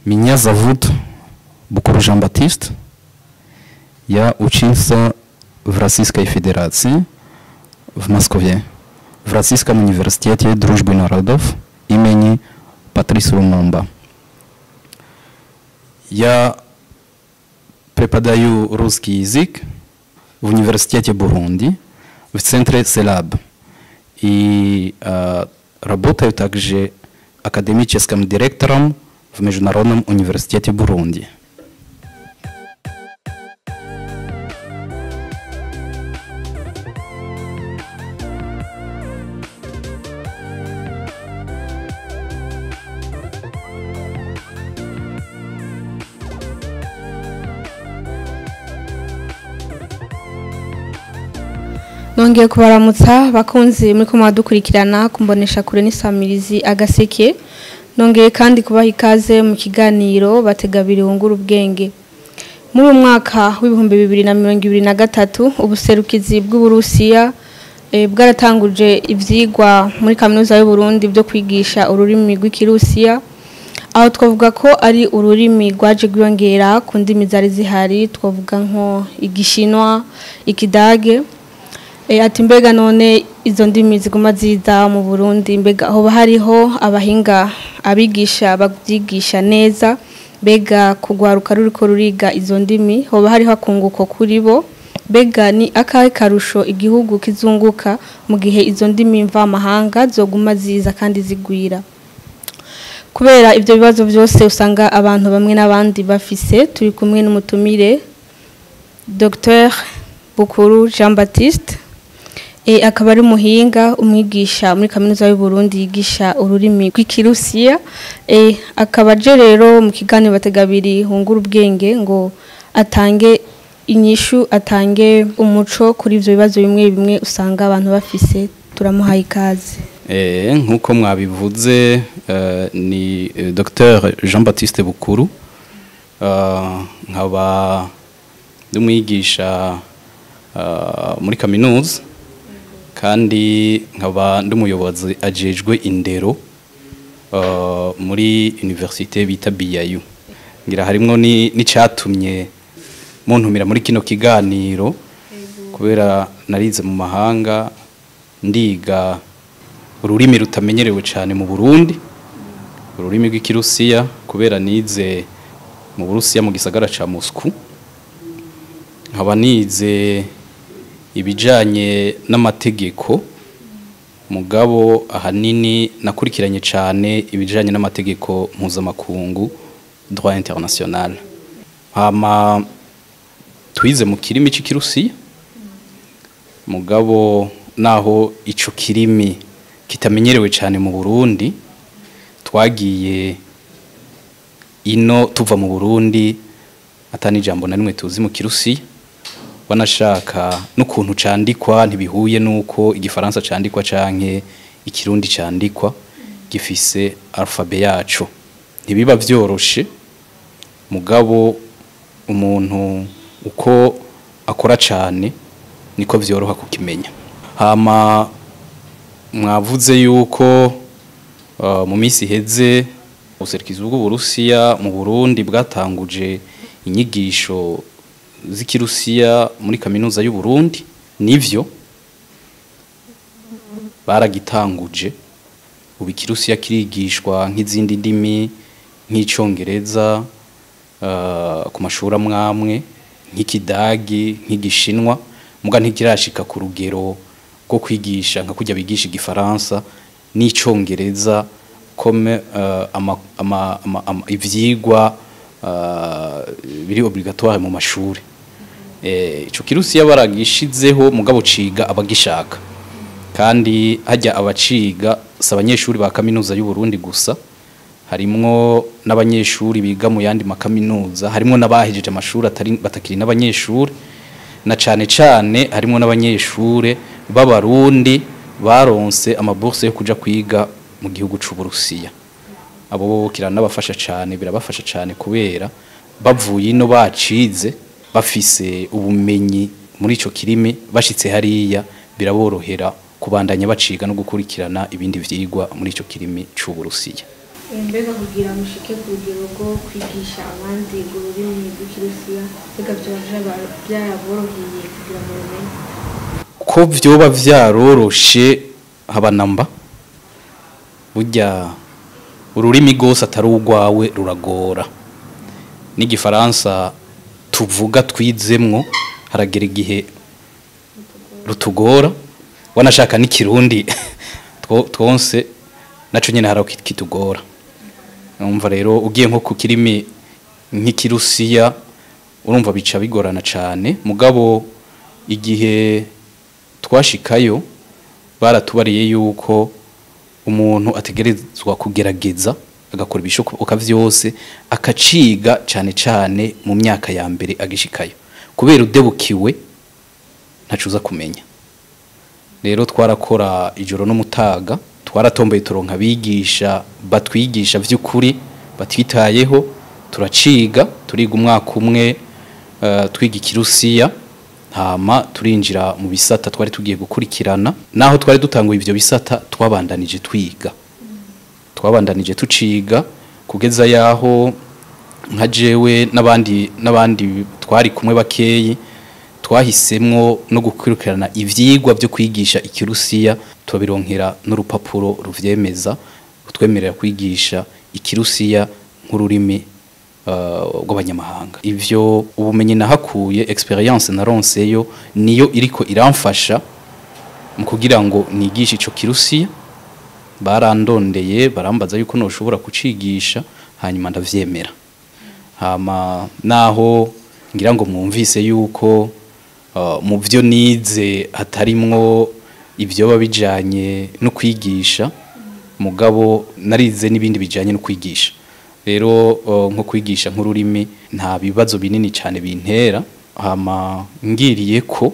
Меня зовут Букуру Жан-Баптист. Я учился в Российской Федерации, в Москве, в Российском университете Дружбы народов имени Патрис Лумумба. Я преподаю русский язык в университете Бурунди, в центре СЕЛАБ. И работаю также академическим директором в Международном университете Бурунди. Nongeye kubaramutsa bakunzi muri ko mwadukurikirana kumbonesha kure n'isamirizi agaseke. Nongeye kandi kubaha ikaze mu kiganiro bategabiri wungura ubwenge. Muri umwaka w'ibihumbi 2023 ubuserukizi bw'Uburusiya bwaratanguje ivyigwa muri kaminuza y'u Burundi byo kwigisha ururimi rw'ikirusiya, aho twavuga ko ari ururimi rwaje gwiyongera ku ndimi zari zihari, twavuga nko igishinwa, ikidage. Ati mbega none izo ndimi ziguma ziza mu Burundi, mbega aho hariho abahinga abigisha babyigisha neza, mbega kugwaruka ruriko ruriga izo ndimi hoba hariho akunguko kuri bo, mbega ni akahe karusho igihugu kizunguka mu gihe izo ndimi mva mahanga zoguma ziza kandi zigwira. Kubera ibyo bibazo byose usanga abantu bamwe n'abandi bafise, turi kumwe n'umutumire Dr Bukuru Jean-Baptiste, akaba ari muhinga umwigisha muri kaminuza y'u Burundi yigisha ururimi rw'ikirusiya. Akaba je rero mu kiganiro bategabiri hungura ubwenge ngo atange inyishu, atange umuco kuri ivyo bibazo bimwe bimwe usanga abantu bafise. Turamuhaye ikaze. Nkuko mwabivuze, ni Dr Jean-Baptiste Bukuru, nkaba ndumwigisha muri kaminuza kandi nkaba ndumuyobozi ajejwe indero muri universite bita BIU. Ngira harimwo n'icatumye muntumira muri kino kiganiro kubera narize mu mahanga ndiga ururimi rutamenyerewe cyane mu Burundi, ururimi rw'ikirusiya, kubera nize mu Burusiya mu gisagara ca Moscou. Nkaba nize ibijanye n'amategeko, mugabo ahanini nakurikiranye cyane ibijanye n'amategeko mpuzamakungu, droit international. Hama twize mu kirimi c'ikirusiya, mugabo naho ico kirimi kitamenyerewe cyane mu Burundi, twagiye ino tuva mu Burundi atani jambo na rimwe tuzi mu kirusiya, wanashaka n'ukuntu candikwa ntibihuye nuko igifaransa candikwa canke ikirundi candikwa, gifise alphabet yaco ntibiba vyoroshe, mugabo umuntu uko akora cane niko vyoroha kukimenya. Hama mwavuze yuko mu misi heze ubuserukizi bw'Uburusiya mu Burundi bwatanguje inyigisho z'ikirusiya muri kaminuza y'u Burundi. Nivyo baragitanguje, ubu ikirusiya kirigishwa nk'izindi ndimi nk'icongereza ku mashuri amwamwe, nk'ikidagi, nk'igishinwa, muga ntikirashika ku rugero rwo kwigisha nka kujya bigisha igifaransa n'icongereza comme ivyigwa biri obligatoire mu mashuri. Ico kirusiya baragishizeho mugabo ciga abagishaka, kandi hajya abaciga s'abanyeshuri ba kaminuza y'u Burundi gusa, harimwo n'abanyeshuri biga mu yandi makaminuza, harimwo n'abahejeje amashuri batakiri n'abanyeshuri, na cane cane harimwo n'abanyeshuri b'abarundi baronse amabourse yo kuja kwiga mu gihugu c'u Burusiya. Abo kiranabafasha cane, birabafasha cane kubera bavuye ino bacize bafise ubumenyi muri ico kirimi, bashitse hariya biraborohera kubandanya baciga no gukurikirana ibindi vyigwa muri ico kirimi c'u Burusiya. mbega kugira mushike ku rugero rwo kwigisha abandi ururimi rw'ikirusiya mbega byoba byaraboroheye kugira ngo bamenye ko vyoba vyaroroshe habanamba burya ururimi rwose atari urwawe ruragora n'igifaransa tuvuga twizemwo haragera igihe rutugora wanashaka n'ikirundi twonse naco nyene haraho kitugora umva rero ugiye nko ku kirimi nk'ikirusiya urumva bica bigorana cane mugabo igihe twashikayo baratubariye yuko umuntu ategerezwa kugerageza agakora ibishoboka vyose akaciga cane cane mu myaka ya mbere agishikayo kubera udebukiwe ntacuza kumenya rero twarakora ijoro n'umutaga twaratomboye turonka bigisha batwigisha vy'ukuri batwitayeho turaciga turiga umwaka umwe twiga ikirusiya hama turinjira mu bisata twari tugiye gukurikirana naho twari dutanguye ivyo bisata twabandanije twiga twabandanije tuciga kugeza yaho nka jewe n'abandi twari kumwe bakeyi twahisemwo no gukurikirana ivyigwa byo kwigisha ikirusiya tubironkera n'urupapuro ruvyemeza utwemerera kwigisha ikirusiya nk'ururimi rw'abanyamahanga ivyo ubumenyi nahakuye experience naronseyo niyo iriko iramfasha mu kugira ngo nigishe ico kirusiya barandondeye barambaza yuko noshobora kucigisha hanyuma ndavyemera hama naho ngira ngo mwumvise yuko mu byo nize hatarimwo ibyo babijanye no kwigisha mugabo narize n'ibindi bijanye no kwigisha rero nko kwigisha nk'ururimi nta bibazo binini cyane bintera hama ngiriye ko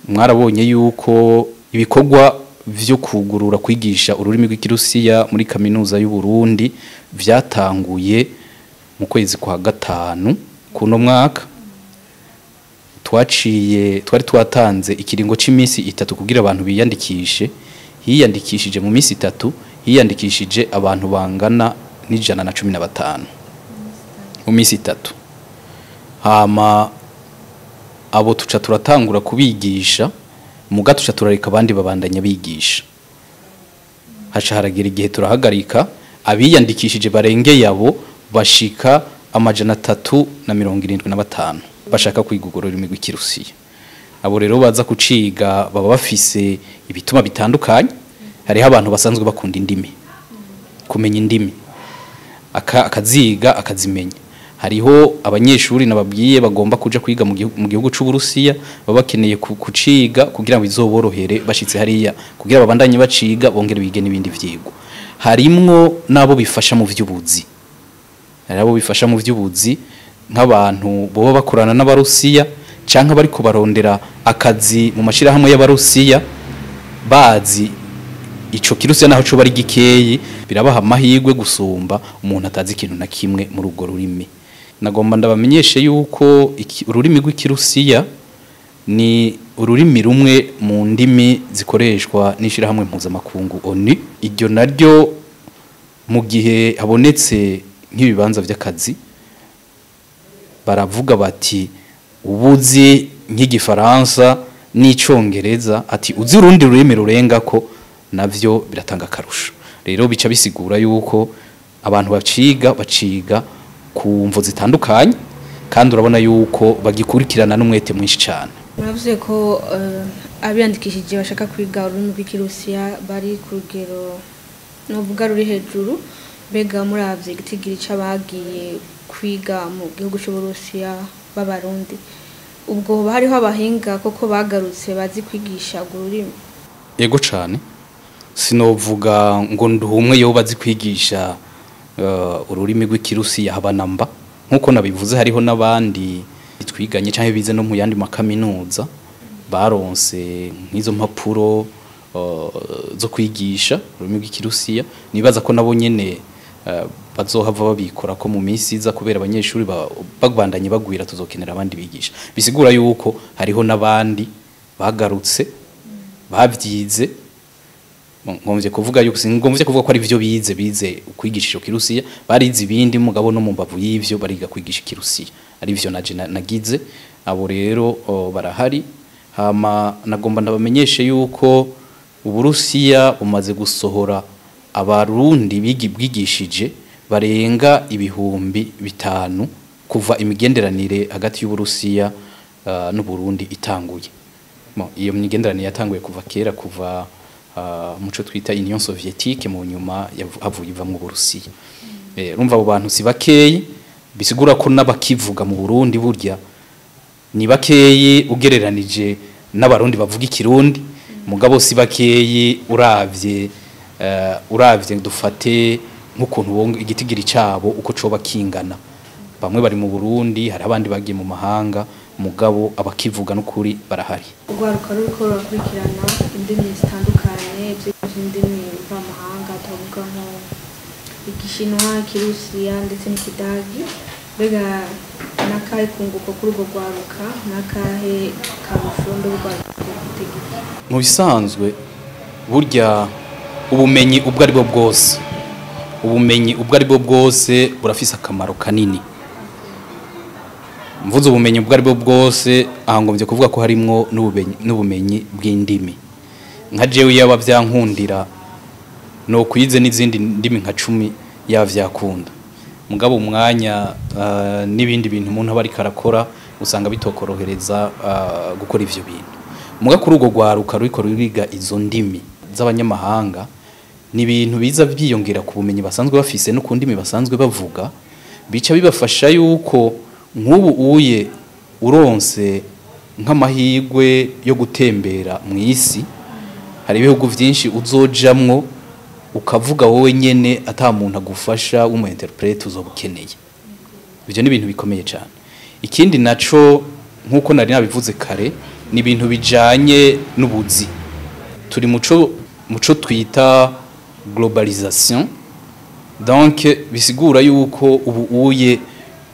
mwarabonye yuko ibikorwa vyo kugurura kwigisha ururimi rw'ikirusiya muri kaminuza y'u Burundi vyatanguye mu kwezi kwa gatanu kuno mwaka twari twatanze ikiringo c'imisi 3 kugira abantu biyandikishe hiyandikishije mu misi 3 hiyandikishije abantu bangana n'115 mu misi 3 hama abo tuca turatangura kubigisha muga tuca turareka abandi babandanya bigisha haca haragira igihe turahagarika abiyandikishije barengeye abo bashika 375 bashaka kwigugura ururimi rw'ikirusiya abo rero baza kuciga baba bafise ibituma bitandukanye hariho abantu basanzwe bakunda indimi kumenya indimi akaziga akazimenya hariho abanyeshuri nababwiye bagomba kuja kwiga mu gihugu c'u Burusiya baba bakeneye kuciga kugira ngo bizoborohere bashitse hariya kugira babandanye baciga bongere bige n'ibindi vyigwa harimwo nabo bifasha mu vy'ubuzi harabo bifasha mu vy'ubuzi nk'abantu boba bakorana n'abarusiya canke bariko barondera akazi mu mashirahamwe y'abarusiya bazi ico kirusiya naho co bari gikeyi birabaha amahirwe gusumba umuntu atazi ikintu na kimwe muri urwo rurimi nagomba ndabamenyeshe yuko ururimi rw'ikirusiya ni ururimi rumwe mu ndimi zikoreshwa n'ishirahamwe mpuzamakungu ONU iryo naryo mu gihe habonetse nk'ibibanza vy'akazi baravuga bati ubuzi nk'igifaransa n'icongereza ati uzi urundi rurimi rurenga ko navyo biratanga karusho rero bica bisigura yuko abantu baciga ku mvo zitandukanye kandi urabona yuko bagikurikirana n'umwete mwinshi cyane muravuze ko abiyandikishije bashaka kwiga ururimi rw'ikirusiya bari ku rugero novuga ruri hejuru mbega muravye igitigiri c'abagiye kwiga mu gihugu c'Uburusiya b'abarundi ubwo hariho abahinga koko bagarutse bazi kwigisha ururimi yego cane sinovuga ngo ndumwe yo bazi kwigisha ururimi rw'ikirusiya habanamba nkuko nabivuze hariho nabandi twiganye canke bize no mu yandi makaminuza baronse nk'izo mpapuro zo kwigisha ururimi rw'ikirusiya nibaza ko nabo nyene bazohava babikora ko mu minsi iza kubera abanyeshuri bagwandanye bagwira tuzokenera abandi bigisha bisigura yuko hariho nabandi bagarutse bavyize ngomvye kuvuga yuko singomvye kuvuga ko ari byo bize kwigisha ico kirusiya barize ibindi mugabo no mu mbavu y'ivyo bariga kwigisha kirusiya ari byo naje nagize abo rero barahari hama nagomba ndabamenyeshe yuko Uburusiya umaze gusohora abarundi bigishije barenga ibihumbi 5 kuva imigenderanire hagati y'Uburusiya n'Uburundi itanguye. Iyo migenderanire yatanguye kuva kera kuva muco twita Union Soviétique mu nyuma havuye iva mu Burusiya. Urumva abo bantu si bakeyi bisigura ko nabakivuga mu Burundi burya ni bakeyi ugereranije n'abarundi bavuga ikirundi mugabo si bakeyi uravye dufate nk'ukuntu bonga igitigiri cabo uko coba kingana bamwe bari mu Burundi hari abandi bagiye mu mahanga mugabo abakivuga n'ukuri barahari. Ugwaruka ruriko rurakurikirana indimi zitandukanye z'indimi mvamahanga tuvuga nko igishinwa, kirusiya ndetse n'ikidagi bega nakahe kunguko kuri urwo gwaruka nakahe karushondo rw'utegeka. Mu bisanzwe burya ubumenyi ubwo ari bwo bwose burafise akamaro kanini. Mvuze ubumenyi ubwo ari bwo bwose ahangomvye kuvuga ko harimwo n'ubumenyi bw'indimi. Nka jewe yaba vyankundira no kwize n'izindi ndimi nka 10 yavyakunda. Mugabo umwanya n'ibindi bintu umuntu aba ari karakora usanga bitokorohereza gukora ivyo bintu. Muga kuri urwo gwaruka ruriko ruriga izo ndimi z'abanyamahanga ni ibintu biza byiyongera ku bumenyi basanzwe bafise no ku ndimi basanzwe bavuga bica bibafasha yuko nk'ubu uye uronse nk'amahirwe yo gutembera mu isi hari ibihugu vyinshi uzojamwo ukavuga wowe nyene ata muntu agufasha umu interprete uzobukeneye. Ibyo ni ibintu bikomeye cyane. Ikindi naco nkuko nari nabivuze kare ni ibintu bijanye n'ubuzi. Turi muco twita globalisation. Donc bisigura yuko ubu uye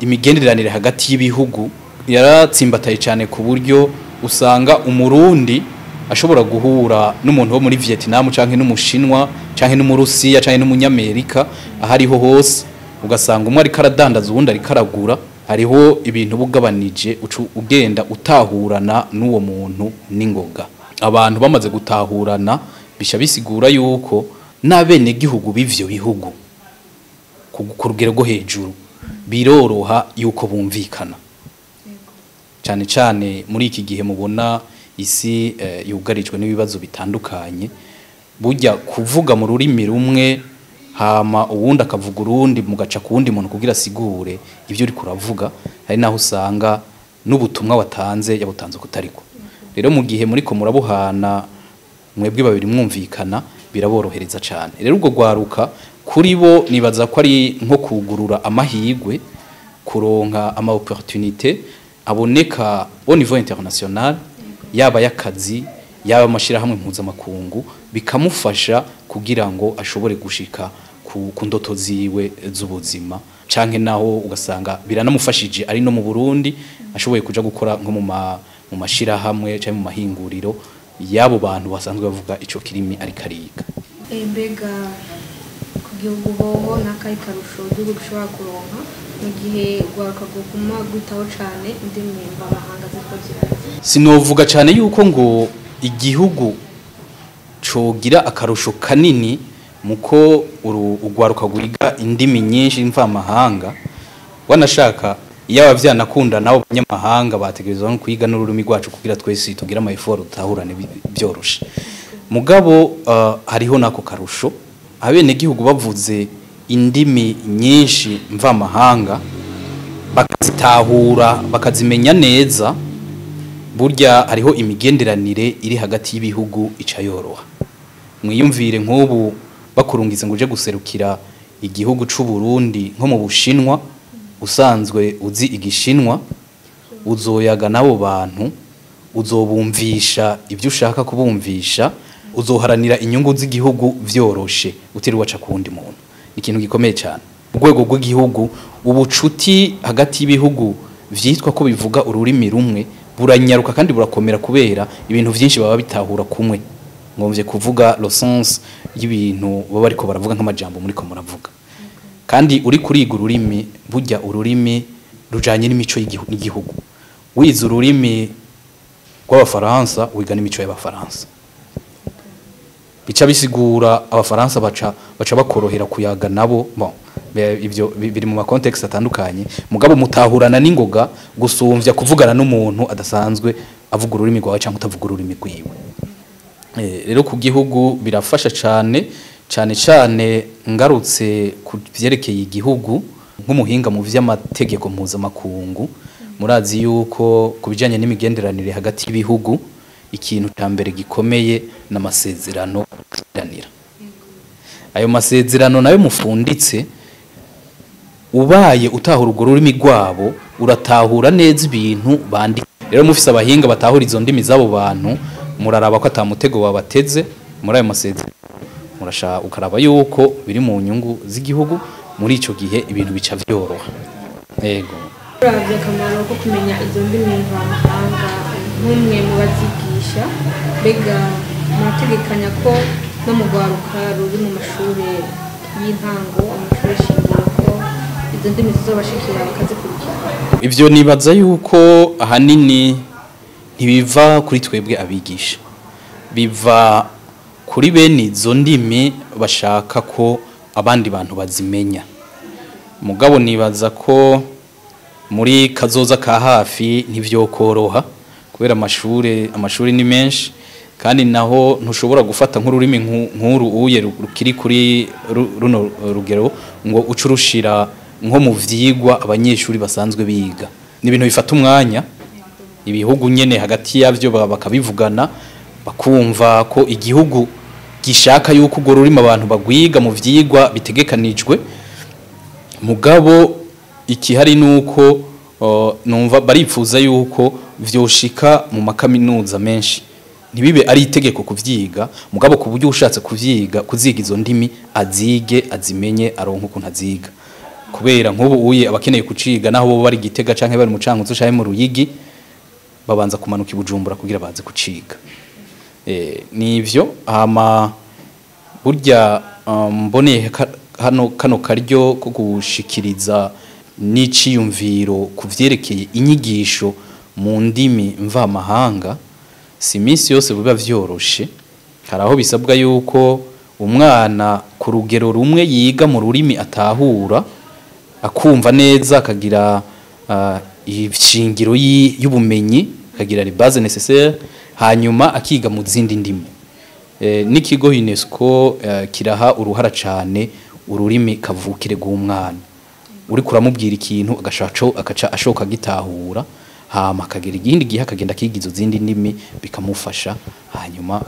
imigenderanire hagati y'ibihugu yaratsimbataye cyane ku buryo usanga umurundi ashobora guhura n'umuntu wo muri Vietnam canke n'umushinwa canke n'umurusiya canke n'umunyamerika ahariho hose ugasanga umwe ari karadandaza ubundi ari karagura hariho ibintu bugabanije ugenda utahurana n'uwo muntu n'ingoga. Abantu bamaze gutahurana bisha bisigura yuko n'abene gihugu b'ivyo bihugu ku rugero rwo hejuru biroroha yuko bumvikana cyane cyane muri iki gihe mubona isi yugarijwe n'ibibazo bitandukanye burya kuvuga mu rurimi rumwe hama uwundi akavuga urundi mugaca ku wundi muntu kugira sigure ibyo uri kuravuga hari naho usanga n'ubutumwa watanze yabutanze kutariko. Rero mu gihe muri ko murabuhana mwebwe babiri mwumvikana biraborohereza cyane. Rero ubwo gwaruka kuri bo nibaza ko ari nko kugurura amahirwe kuronka ama opportunité aboneka au niveau international yaba yakazi yaba amashira hamwe mpuzamakungu bikamufasha kugira ngo ashobore gushika ku ndoto ziwe z'ubuzima canke naho ugasanga biranamufashije ari no mu Burundi ashoboye kuja gukora nko mu mashira hamwe canke mu mahinguriro yabo bantu basanzwe bavuga ico kirimi ari kariga. Mbega kugihugu hoho nakahe karusho igihugu gishobora kuronka mu gihe gwaruka guma gutaho cane indimi mvamahanga zikozira. Sinovuga cyane yuko ngo igihugu cogira akarusho kanini muko ugwaruka gwiga indimi nyinshi mvamahanga wanashaka iyo abavyanakunda nabo banyamahanga bategerezwa no kwiga n'ururimi rwacu kugira twese tugira ama effort tutahurane byoroshe. Mugabo hariho nako karusho abene gihugu bavuze indimi nyinshi mvamahanga bakazitahura bakazimenya neza burya hariho imigenderanire iri hagati y'ibihugu ica yoroha. Mwiyumvire nk'ubu bakurungize ngo uje guserukira igihugu c'u Burundi nko mu Bushinwa usanzwe uzi igishinwa uzoyaga nabo bantu uzobumvisha ibyo ushaka kubumvisha uzoharanira inyungu z'igihugu vyoroshe utiriwe aca kundi muntu. Ikintu gikomeye cyane urwego rw'igihugu ubucuti hagati y'ibihugu vyitwa ko bivuga ururimi rumwe buranyaruka kandi burakomera kubera ibintu vyinshi baba bitahura kumwe ngomvye kuvuga le sens y'ibintu baba ariko baravuga nk'amajambo muri ko muravuga kandi uri kuriga ururimi burya ururimi rujanye n'imico y'igihugu wize ururimi rw'abafaransa wiga n'imico y'abafaransa bica bisigura abafaransa baca bakorohera kuyaga nabo bon ibyo biri mu makontekst atandukanye mugabo mutahurana n'ingoga gusumvya kuvugana n'umuntu adasanzwe avuga ururimi rwawe cyangwa utavuga ururimi rwiwe rero ku gihugu birafasha cyane ngarutse ku byerekeye igihugu nk'umuhinga mu vy'amategeko mpuzamakungu murazi yuko kubijanye n'imigenderanire hagati y'ibihugu ikintu cyambere gikomeye n'amasezerano kiranira ayo masezerano nayo mufunditse ubaye utahura urwo rurimi rwabo uratahura neza ibintu bandi rero mufise abahinga batahura izo ndimi zabo bantu muraraba ko atamutego wabateze muri ayo masezerano murashaka ukaraba yuko biri mu nyungu z'igihugu muri ico gihe ibintu bica vyoroha yego uravye akamaro ko kumenya izo ndimi mvamahanga nk'umwe mu bazigisha mbega murategekanya ko no mu rwaruka ruri mu mashuri y'intango amashuri shingiro ko izo ndimi zizobashikira bakazikurikira ivyo nibaza yuko ahanini ntibiva kuri twebwe abigisha biva kuri bene izo ndimi bashaka ko abandi bantu bazimenya mugabo nibaza ko muri kazoza ka hafi ntivyokoroha kubera amashuri ni menshi kandi naho ntushobora gufata nk'ururimi nk'uru uye rukiri kuri runo rugero ngo ucurushira nko mu vyigwa abanyeshuri basanzwe biga ni ibintu bifata umwanya ibihugu nyene hagati yavyo bakabivugana bakumva ko igihugu gishaka yuko urwo rurimi abantu bagwiga mu vyigwa bitegekanijwe mugabo ikihari nuko numva baripfuza yuko vyoshika mu makaminuza menshi ntibibe ari itegeko kuvyiga mugabo ku buryo ushatse kuziga izo ndimi azimenye aronka ukuntu aziga kubera nk'ubu uye abakeneye kuciga naho bo bari Gitega canke bari mu Cankuzo canke mu Ruyigi babanza kumanuka ibujumbura kugira baze kuciga nivyo hama burya mboneye kano karyo ko gushikiriza n'iciyumviro kuvyerekeye inyigisho mu ndimi mvamahanga si minsi yose biba vyoroshe haraho bisabwa yuko umwana ku rugero rumwe yiga mu rurimi atahura akumva neza akagira ishingiro y'ubumenyi akagira les bases nécessaires hanyuma akiga mu zindi ndimi n'ikigo UNESCO kiraha uruhara cane ururimi kavukire g'umwana uri kuramubwira ikintu agaca ashoka gitahura hama akagira igindi gihe akagenda kigizo zindi ndimi bikamufasha hanyuma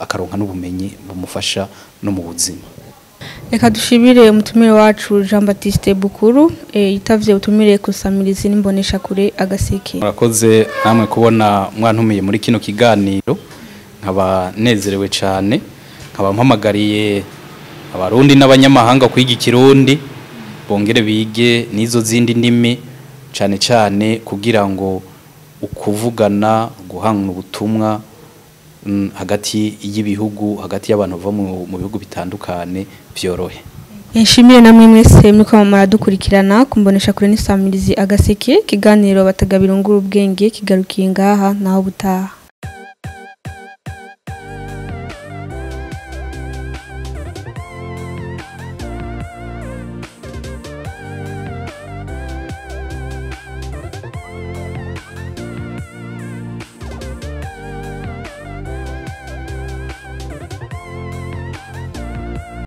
akaronka n'ubumenyi bumufasha no mu buzima reka dushibire umutumire wacu Jean Baptiste Bukuru yitavye utumire kusamiriza n'imbonesha kure agaseke murakoze namwe kubona mwantumiye muri kino kiganiro nkaba nezerewe cyane nkaba mpamagariye abarundi n'abanyamahanga kwiga ikirundi bongere bige nizo zindi ndimi cyane kugira ngo ukuvugana guhanga ubutumwa hagati y'ibihugu hagati y'abantu bava mu bihugu bitandukanye byorohe Nshimiye namwe mwese mko maradukurikirana kumbonesha kure n'isamirizi agaseke kiganiro batagabira nguru ubwenge kigarukiye ngaha naho butaha